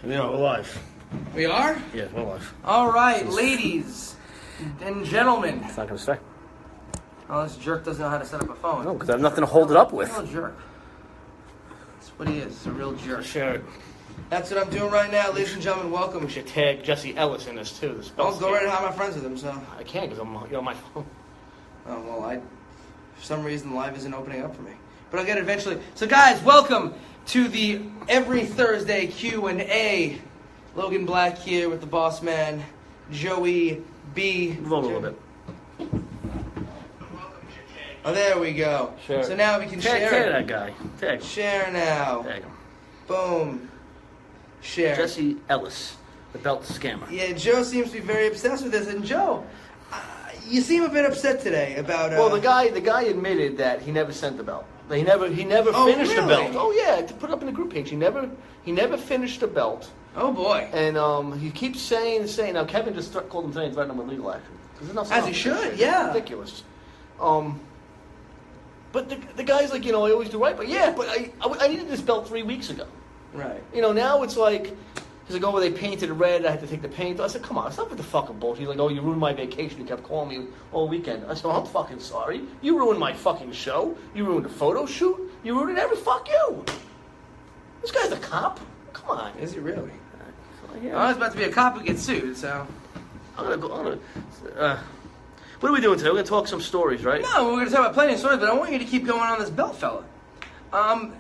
Yeah, we're live. We are? Yeah, we're live. All right, ladies and gentlemen. It's not going to stay. Oh, this jerk doesn't know how to set up a phone. No, because I have nothing to hold it up with. Real jerk. That's what he is. He's a real jerk. Share it. That's what I'm doing right now, ladies and gentlemen. Welcome. We should tag Jesse Ellis in this too. I'll go right ahead. I'm friends with him, so. I can't because I'm on my phone. Oh well, for some reason live isn't opening up for me, but I'll get it eventually. So guys, welcome to the every Thursday Q&A. Logan Black here with the boss man, Joey B. Vote a little bit. Oh, there we go. Share. So now we can share. Tag that guy. Tag. Share now. Tag him. Boom. Share. Jesse Ellis, the belt scammer. Yeah, Joe seems to be very obsessed with this. And Joe, you seem a bit upset today about. Well, the guy admitted that he never sent the belt. He never Oh, finished the really? belt. Oh yeah, to put up in the group page. He never finished the belt. Oh boy. And he keeps saying. Now Kevin just called him today and threatened him with legal action. As he should, yeah. It's ridiculous. But the guy's like, I always do right. But yeah, but I needed this belt 3 weeks ago. Right. Now it's like, he's like, oh, they painted it red. I had to take the paint. I said, come on, stop with the fucking bullshit. He's like, oh, you ruined my vacation. You kept calling me all weekend. I said, oh, I'm fucking sorry. You ruined my fucking show. You ruined the photo shoot. You ruined fuck you. This guy's a cop. Come on. Is he really? Yeah. I was about to be a cop who gets sued, so. I'm gonna go. What are we doing today? We're gonna talk some stories, right? No, we're going to talk about plenty of stories, but I want you to keep going on this belt fella. I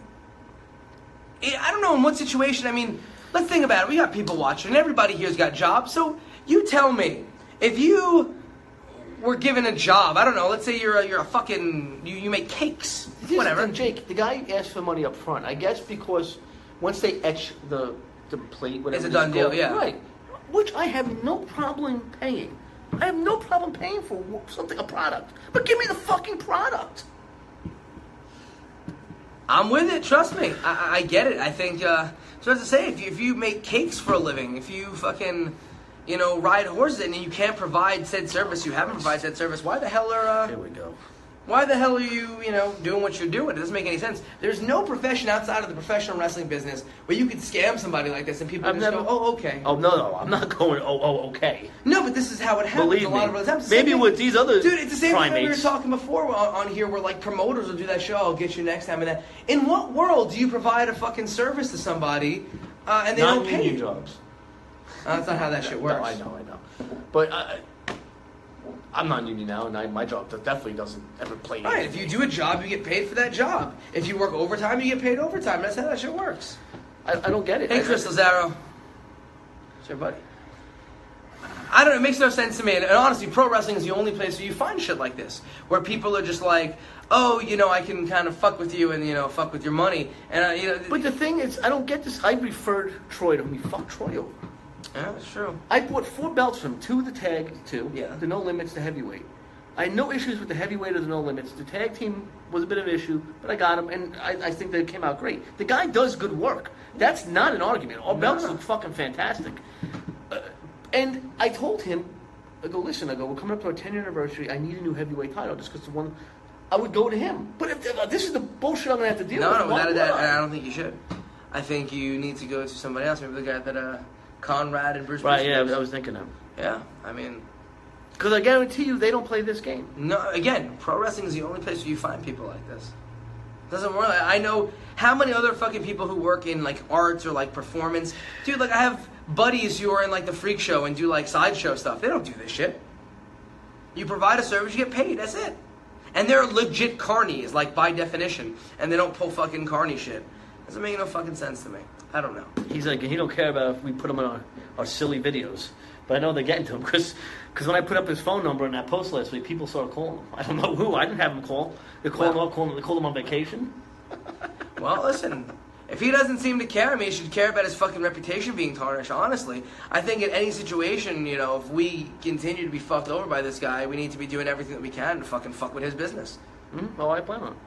don't know in what situation. I mean, let's think about it. We got people watching, and everybody here's got jobs. So you tell me, if you were given a job, I don't know. Let's say you're a fucking you make cakes, whatever. And Jake, the guy asked for money up front. I guess because once they etch the plate, whatever, It's a done deal, yeah. Right. Which I have no problem paying. I have no problem paying for a product. But give me the fucking product. I'm with it. Trust me. I get it. I think. So as I say, if you make cakes for a living, if you fucking, ride horses and you can't provide said service, you haven't provided said service. Why the hell are? Here we go. Why the hell are you, doing what you're doing? It doesn't make any sense. There's no profession outside of the professional wrestling business where you could scam somebody like this and people just go, oh, okay. Oh, no, I'm not going, okay. No, but this is how it happens Believe a lot me. of other times. Maybe with these other Dude, it's the same thing we were primates. talking before on here where, like, promoters will do that show, I'll get you next time and that. In what world do you provide a fucking service to somebody and they don't pay Non-union you? jobs. That's not how that shit works. No, I know. But I'm non-union now, and my job definitely doesn't ever play. Right, if you do a job, you get paid for that job. If you work overtime, you get paid overtime. That's how that shit works. I don't get it. Hey, Chris Lazaro. It's your buddy. I don't know, it makes no sense to me. And honestly, pro wrestling is the only place where you find shit like this. Where people are just like, oh, I can kind of fuck with you and, fuck with your money. And, But the thing is, I don't get this. I referred Troy to me. Fuck Troy over. Yeah, that's true. I bought 4 belts from him. 2 the tag, 2. Yeah. The no limits, the heavyweight. I had no issues with the heavyweight or the no limits. The tag team was a bit of an issue, but I got him, and I think they came out great. The guy does good work. That's not an argument. Our belts look fucking fantastic. And I told him, listen, we're coming up to our 10th anniversary. I need a new heavyweight title just because the one, I would go to him. But if this is the bullshit I'm going to have to deal with. No, without that, I don't think you should. I think you need to go to somebody else. Maybe the guy that Conrad and Bruce. Right, yeah, I was thinking of. Yeah, I mean. Because I guarantee you they don't play this game. No, again, pro wrestling is the only place where you find people like this. Doesn't work. I know how many other fucking people who work in like arts or like performance. Dude, like I have buddies who are in like the freak show and do like sideshow stuff. They don't do this shit. You provide a service, you get paid. That's it. And they're legit carnies, like by definition, and they don't pull fucking carny shit. Doesn't make no fucking sense to me. I don't know. He's like, he don't care about if we put him on our silly videos. But I know they're getting to him because when I put up his phone number in that post last week, people started calling him. I don't know who. I didn't have him call. They called him up, they called him on vacation. Well, listen, if he doesn't seem to care, I mean, he should care about his fucking reputation being tarnished, honestly. I think in any situation, if we continue to be fucked over by this guy, we need to be doing everything that we can to fucking fuck with his business. Well, I plan on it.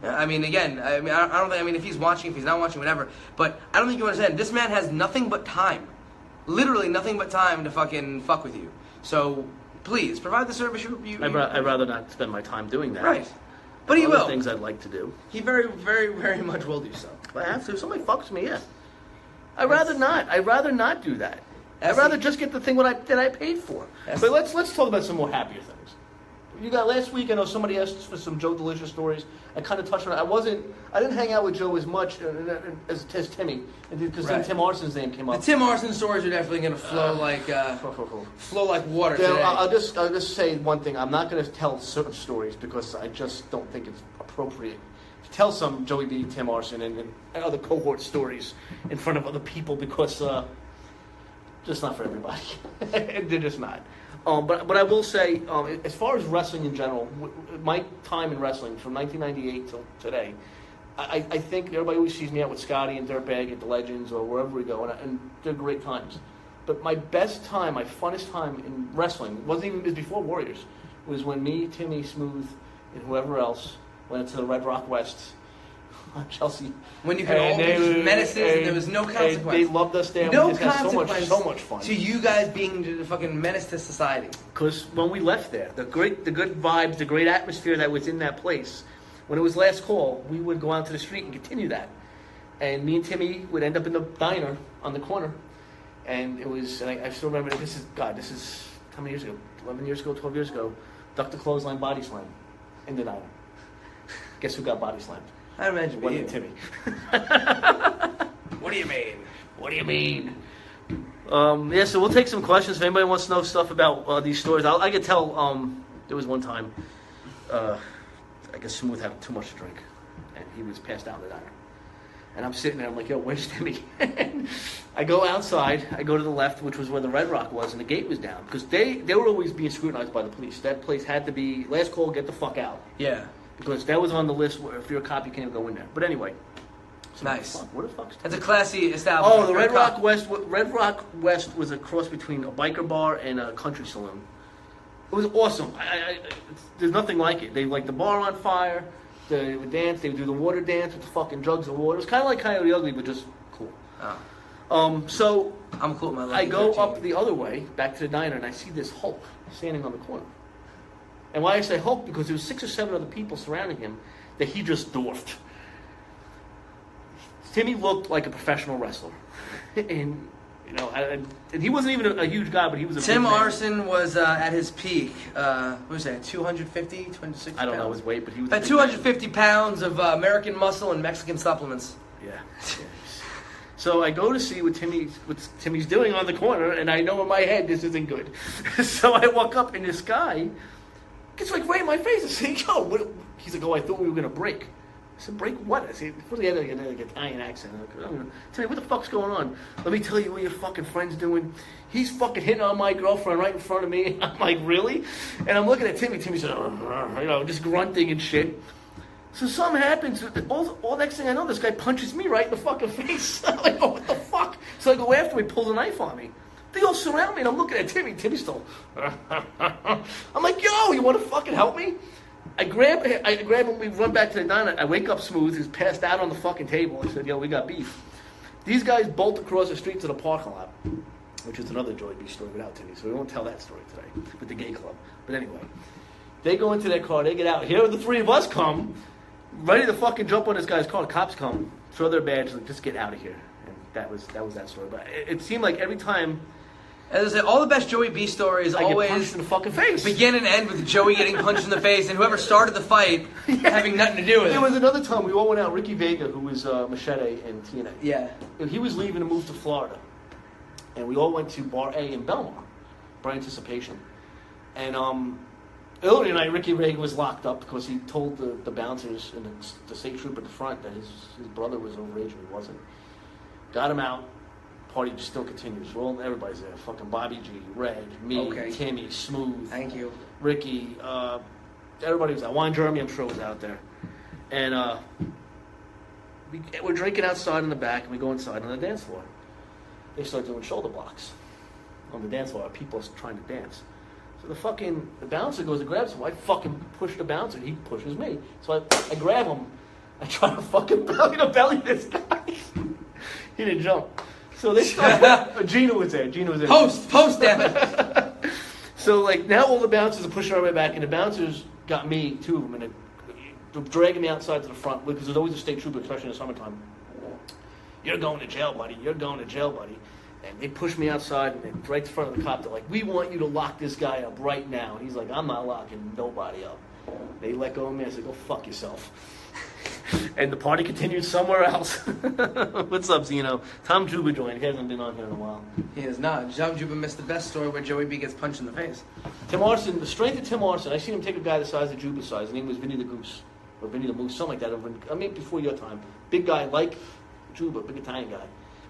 Yeah, I mean, again, I don't think, if he's watching, if he's not watching, whatever, but I don't think you understand. This man has nothing but time. Literally nothing but time to fucking fuck with you. So, please, provide the service you I'd rather not spend my time doing that. Right. But he Other will. things I'd like to do. He very, very, very much will do so. If I have to. If somebody fucks me, yeah. I'd rather not. I'd rather not do that. I'd rather just get the thing that I paid for. But let's talk about some more happier things. You got last week. I know somebody asked for some Joe Delicious stories. I kind of touched on it. I didn't hang out with Joe as much as Timmy, because then Tim Arson's name came up. The Tim Arson stories are definitely going to flow like water. Today. I'll just say one thing. I'm not going to tell certain stories because I just don't think it's appropriate to tell some Joey B, Tim Arson, and other cohort stories in front of other people because just not for everybody. They're just not. But I will say, as far as wrestling in general, my time in wrestling from 1998 till today, I think everybody always sees me out with Scotty and Dirtbag at the Legends or wherever we go, and they're great times. But my best time, my funnest time in wrestling, it was before Warriors, was when me, Timmy, Smooth, and whoever else went into the Red Rock West on Chelsea. When you could all be menaces and there was no consequence. They loved us there. No we just consequence. Had so much fun. To you guys being the fucking menace to society. Because when we left there, the good vibes, the great atmosphere that was in that place, when it was last call, we would go out to the street and continue that. And me and Timmy would end up in the diner on the corner. And it was, and I still remember, this is how many years ago? 11 years ago, 12 years ago. Duck the clothesline body slam in the diner. Guess who got body slammed? I imagine Wasn't Timmy. What do you mean? What do you mean? So we'll take some questions. If anybody wants to know stuff about these stories, I could tell. There was one time, I guess Smooth had too much to drink, and he was passed out in the diner. And I'm sitting there, I'm like, yo, where's Timmy? I go outside, I go to the left, which was where the Red Rock was, and the gate was down. Because they were always being scrutinized by the police. That place had to be, last call, get the fuck out. Yeah. Because that was on the list where if you're a cop, you can't go in there. But anyway. So nice. What the fuck's That's a classy establishment. Oh, the Red Rock West was a cross between a biker bar and a country saloon. It was awesome. There's nothing like it. They light the bar on fire. They would dance. They would do the water dance with the fucking jugs of water. It was kind of like Coyote Ugly, but just cool. Oh. So I'm cool. I go up the other way, back to the diner, and I see this Hulk standing on the corner. And why I say Hulk, because there was 6 or 7 other people surrounding him that he just dwarfed. Timmy looked like a professional wrestler. And, and he wasn't even a huge guy, but he was a Tim big man. Arson was at his peak. What was that, 250, 260 I don't know pounds? his weight, but he was About 250 pounds of American muscle and Mexican supplements. Yeah. So I go to see what Timmy's doing on the corner, and I know in my head this isn't good. So I walk up, and this guy gets like right in my face and say, yo, what? He's like, oh, I thought we were going to break. I said, break what? I said, he had like an Italian accent. Timmy, what the fuck's going on? Let me tell you what your fucking friend's doing. He's fucking hitting on my girlfriend right in front of me. I'm like, really? And I'm looking at Timmy. Timmy's just grunting and shit. So something happens. All next thing I know, this guy punches me right in the fucking face. I'm like, oh, what the fuck? So I go after him. He pulls a knife on me. They all surround me, and I'm looking at Timmy. Timmy's still. I'm like, yo, you want to fucking help me? I grab him. We run back to the diner. I wake up Smooth. He's passed out on the fucking table. I said, yo, we got beef. These guys bolt across the street to the parking lot, which is another Joey B story without Timmy, so we won't tell that story today with the gay club. But anyway, they go into their car. They get out. Here the 3 of us come, ready to fucking jump on this guy's car. The cops come, throw their badge, like, just get out of here. And that was that story. But it seemed like every time. As I said, all the best Joey B stories I always get punched in the fucking face. Begin and end with Joey getting punched in the face and whoever started the fight having nothing to do with it. There was another time we all went out. Ricky Vega, who was Machete and TNA. Yeah. And he was leaving to move to Florida. And we all went to Bar A in Belmar, Bar Anticipation. And earlier night, Ricky Vega was locked up because he told the bouncers and the state trooper at the front that his brother was overage and he wasn't. Got him out. Party just still continues. Everybody's there. Fucking Bobby G, Red, me, Timmy, Smooth. Thank you. Ricky. Everybody was out. Juan Jeremy, I'm sure, was out there. And we're drinking outside in the back, and we go inside on the dance floor. They start doing shoulder blocks on the dance floor. People are trying to dance. So the bouncer goes and grabs him. I fucking push the bouncer. He pushes me. So I grab him. I try to fucking belly this guy. He didn't jump. So they start. Gina was there. Post that. So now all the bouncers are pushing our way back, and the bouncers got me, 2 of them, and they're dragging me outside to the front because there's always a state trooper, especially in the summertime. "You're going to jail, buddy. You're going to jail, buddy." And they pushed me outside, and right in front of the cop, they're like, "We want you to lock this guy up right now." And he's like, "I'm not locking nobody up." They let go of me. I said, "Go fuck yourself." And the party continued somewhere else. What's up, Zeno? Tom Juba joined. He hasn't been on here in a while. He is not. John Juba missed the best story where Joey B gets punched in the face. Tim Arson, the strength of Tim Arson, I seen him take a guy the size of Juba's size. His name was Vinny the Goose. Or Vinny the Moose, something like that. Before your time. Big guy like Juba, big Italian guy.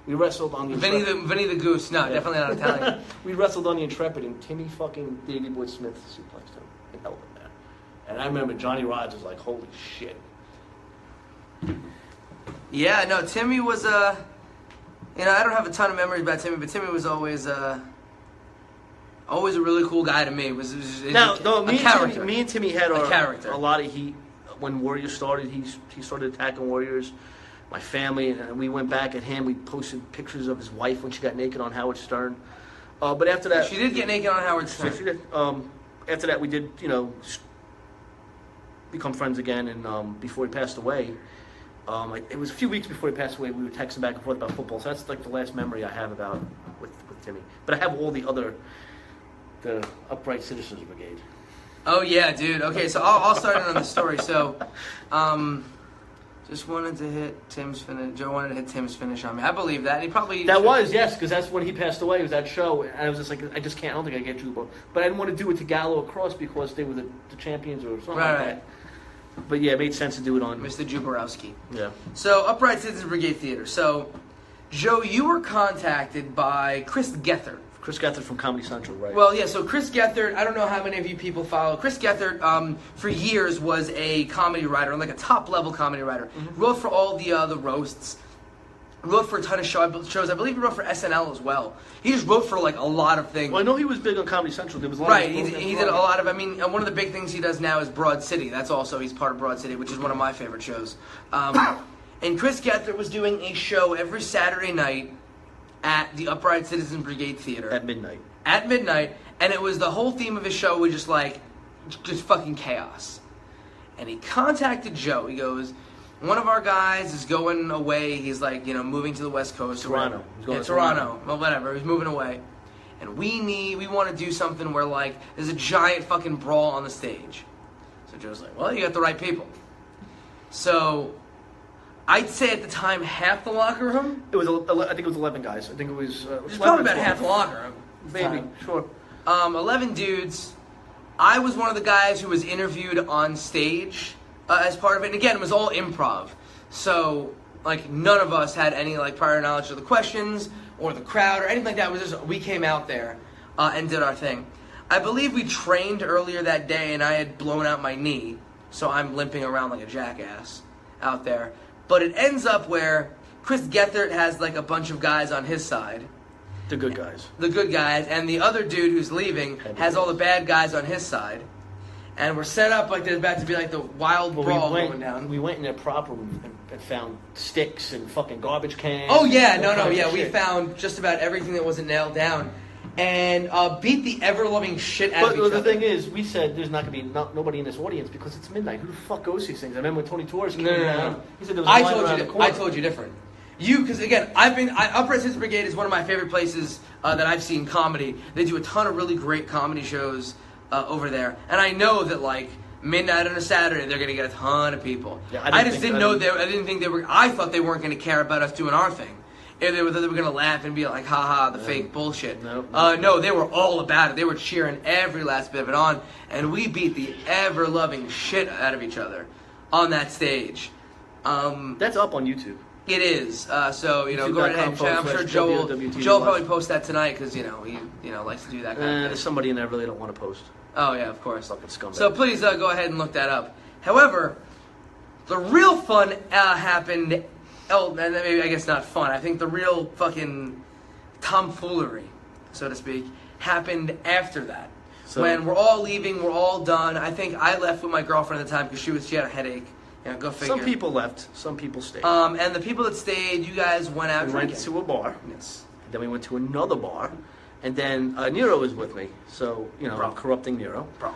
We wrestled on the Intrepid. Vinny the Goose. No, yeah. Definitely not Italian. We wrestled on the Intrepid, and Timmy fucking Davey Boy Smith suplexed him and held him there. And I remember Johnny Rods was like, "Holy shit." Yeah, no, Timmy was, I don't have a ton of memories about Timmy, but Timmy was always a really cool guy to me. Me and Timmy had a lot of heat when Warriors started. He started attacking Warriors. My family, and we went back at him. We posted pictures of his wife when she got naked on Howard Stern. But after that, she did get naked on Howard Stern. She did. After that, we did, become friends again. And before he passed away, it was a few weeks before he passed away. We were texting back and forth about football. So that's like the last memory I have about with Timmy. But I have all the Upright Citizens Brigade. Oh yeah, dude. Okay, so I'll start in on the story. So, just wanted to hit Tim's finish. Joe wanted to hit Tim's finish on me. I believe that. He probably... Yes, because that's when he passed away. It was that show. And I was just like, I just can't. I don't think I get Juba. But I didn't want to do it to Gallo Across because they were the champions or something like that. But yeah, it made sense to do it on... Mr. Juborowski. Yeah. So, Upright Citizens Brigade Theater. So, Joe, you were contacted by Chris Gethard. Chris Gethard from Comedy Central, right? Well, yeah, so Chris Gethard, I don't know how many of you people follow. Chris Gethard, for years, was a comedy writer, like a top-level comedy writer. Mm-hmm. Wrote for all the roasts. Wrote for a ton of shows. I believe he wrote for SNL as well. He just wrote for, like, a lot of things. Well, I know he was big on Comedy Central. There was a lot right, he did a lot of, one of the big things he does now is Broad City. He's part of Broad City, which is one of my favorite shows. And Chris Gethard was doing a show every Saturday night at the Upright Citizens Brigade Theater. At midnight. And it was the whole theme of his show was just fucking chaos. And he contacted Joe. He goes, one of our guys is going away. He's moving to the West Coast. Toronto. Toronto. Well, whatever. He's moving away. And we want to do something where, there's a giant fucking brawl on the stage. So Joe's like, well, you got the right people. So... I'd say at the time half the locker room. I think it was 11 guys. I think it was. It was probably about half the locker room. Maybe, sure. 11 dudes. I was one of the guys who was interviewed on stage as part of it. And again, it was all improv. So, none of us had any prior knowledge of the questions or the crowd or anything like that. It was just we came out there and did our thing. I believe we trained earlier that day, and I had blown out my knee, so I'm limping around like a jackass out there. But it ends up where Chris Gethard has a bunch of guys on his side. The good guys. And the other dude who's leaving has all the bad guys on his side. And we're set up there's about to be the wild brawl going down. We went in there proper and found sticks and fucking garbage cans. Oh yeah, we found just about everything that wasn't nailed down. And beat the ever-loving shit out of each other. But the thing is, we said there's not going to be nobody in this audience because it's midnight. Who the fuck goes to these things? I remember when Tony Torres came down. He said there was a line around the corner. I told you different. Because again, Upright Citizens Brigade is one of my favorite places that I've seen comedy. They do a ton of really great comedy shows over there. And I know that midnight on a Saturday, they're going to get a ton of people. Yeah, I didn't think they were. I thought they weren't going to care about us doing our thing. They were going to laugh and be like, ha, the fake bullshit. No, they were all about it. They were cheering every last bit of it on. And we beat the ever-loving shit out of each other on that stage. That's up on YouTube. It is. Go right ahead. I'm sure Joe will probably post that tonight because, he likes to do that kind of thing. There's somebody in there I really don't want to post. Oh, yeah, of course. Fucking scumbag. So please go ahead and look that up. However, the real fun happened... Oh, maybe I guess not fun. I think the real fucking tomfoolery, so to speak, happened after that. So, when we're all leaving, we're all done. I think I left with my girlfriend at the time because she had a headache. Go figure. Some people left. Some people stayed. And the people that stayed, you guys went out drinking. We went to a bar. Yes. Then we went to another bar. And then Nero was with me. So, I'm corrupting Nero. Bro.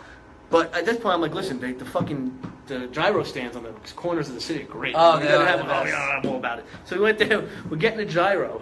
But at this point, I'm like, listen, the gyro stands on the corners of the city are great. Oh, we they gotta are have the them. Oh, best. yeah, I'm all about it. So we went there. We're getting a gyro.